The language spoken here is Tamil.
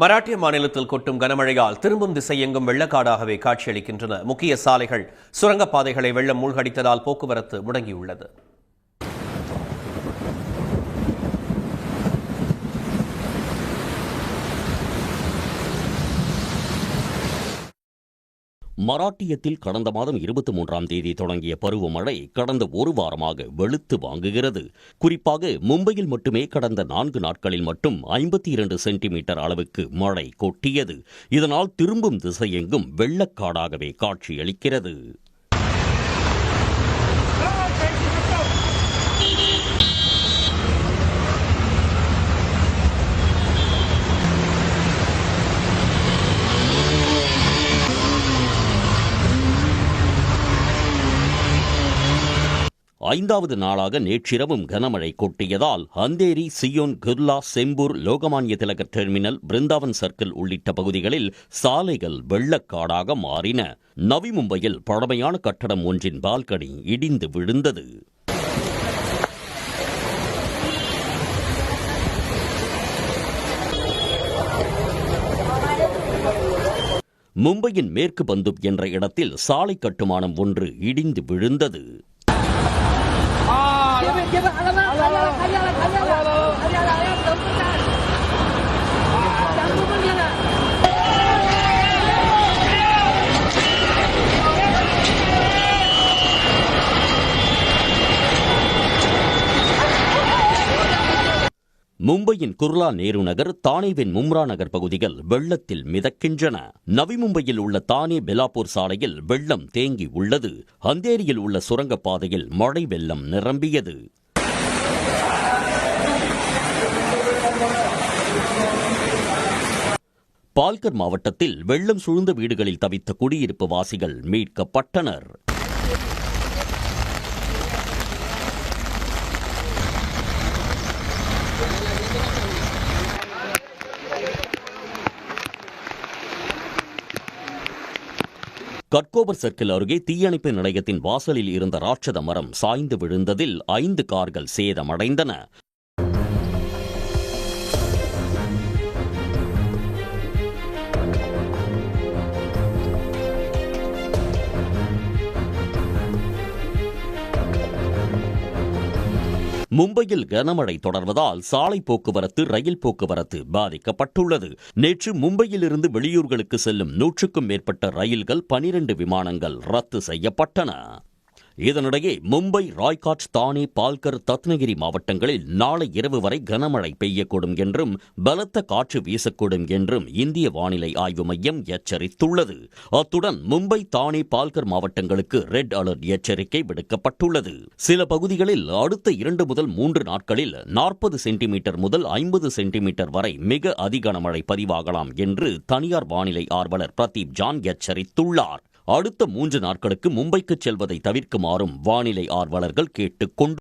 மராட்டிய மாநிலத்தில் கொட்டும் கனமழையால் திரும்பும் திசையெங்கும் வெள்ளக்காடாகவே காட்சியளிக்கின்றன. முக்கிய சாலைகள், சுரங்கப்பாதைகளை வெள்ளம் மூழ்கடித்ததால் போக்குவரத்து முடங்கியுள்ளது. மராட்டியத்தில் கடந்த மாதம் 23ஆம் தேதி தொடங்கிய பருவமழை கடந்த ஒரு வாரமாக வெளுத்து வாங்குகிறது. குறிப்பாக மும்பையில் மட்டுமே கடந்த 4 நாட்களில் மட்டும் 52 சென்டிமீட்டர் அளவுக்கு மழை கொட்டியது. இதனால் திரும்பும் திசையெங்கும் வெள்ளக்காடாகவே காட்சியளிக்கிறது. ஐந்தாவது நாளாக நேற்றிரவும் கனமழை கொட்டியதால் அந்தேரி, சியோன், குர்லா, செம்பூர், லோகமான்ய திலகர் டெர்மினல், பிருந்தாவன் சர்க்கிள் உள்ளிட்ட பகுதிகளில் சாலைகள் வெள்ளக்காடாக மாறின. நவி மும்பையில் பழமையான கட்டடம் ஒன்றின் பால்கனி இடிந்து விழுந்தது. மும்பையின் மேற்கு பந்துப் என்ற இடத்தில் சாலை கட்டுமானம் ஒன்று இடிந்து விழுந்தது. மும்பையின் குர்லா நேரு நகர், தானேவின் மும்ரா நகர் பகுதிகள் வெள்ளத்தில் மிதக்கின்றன. நவி மும்பையில் உள்ள தானே பெலாப்பூர் சாலையில் வெள்ளம் தேங்கி உள்ளது. அந்தேரியில் உள்ள சுரங்கப்பாதையில் மழை வெள்ளம் நிரம்பியது. பால்கர் மாவட்டத்தில் வெள்ளம் சூழ்ந்த வீடுகளில் தவித்த குடியிருப்பு வாசிகள் மீட்கப்பட்டனர். கட்கோபர் சர்க்கிள் அருகே தீயணைப்பு நிலையத்தின் வாசலில் இருந்த ராட்சத மரம் சாய்ந்து விழுந்ததில் 5 கார்கள் சேதமடைந்தன. மும்பையில் கனமழை தொடர்வதால் சாலை போக்குவரத்து, ரயில் போக்குவரத்து பாதிக்கப்பட்டுள்ளது. நேற்று மும்பையிலிருந்து வெளியூர்களுக்கு செல்லும் 100க்கும் மேற்பட்ட ரயில்கள், 12 விமானங்கள் ரத்து செய்யப்பட்டன. இதனிடையே மும்பை, ராய்காட், தானே, பால்கர், ரத்னகிரி மாவட்டங்களில் நாளை இரவு வரை கனமழை பெய்யக்கூடும் என்றும் பலத்த காற்று வீசக்கூடும் என்றும் இந்திய வானிலை ஆய்வு மையம் எச்சரித்துள்ளது. அத்துடன் மும்பை, தானே, பால்கர் மாவட்டங்களுக்கு ரெட் அலர்ட் எச்சரிக்கை விடுக்கப்பட்டுள்ளது. சில பகுதிகளில் அடுத்த 2 முதல் 3 நாட்களில் 40 சென்டிமீட்டர் முதல் 50 சென்டிமீட்டர் வரை மிக அதிக கனமழை பதிவாகலாம் என்று தனியார் வானிலை ஆர்வலர் பிரதீப் ஜான் எச்சரித்துள்ளார். அடுத்த 3 நாட்களுக்கு மும்பைக்கு செல்வதை தவிர்க்குமாறும் வானிலை ஆர்வலர்கள் கேட்டுக் கொண்டுள்ளனர்.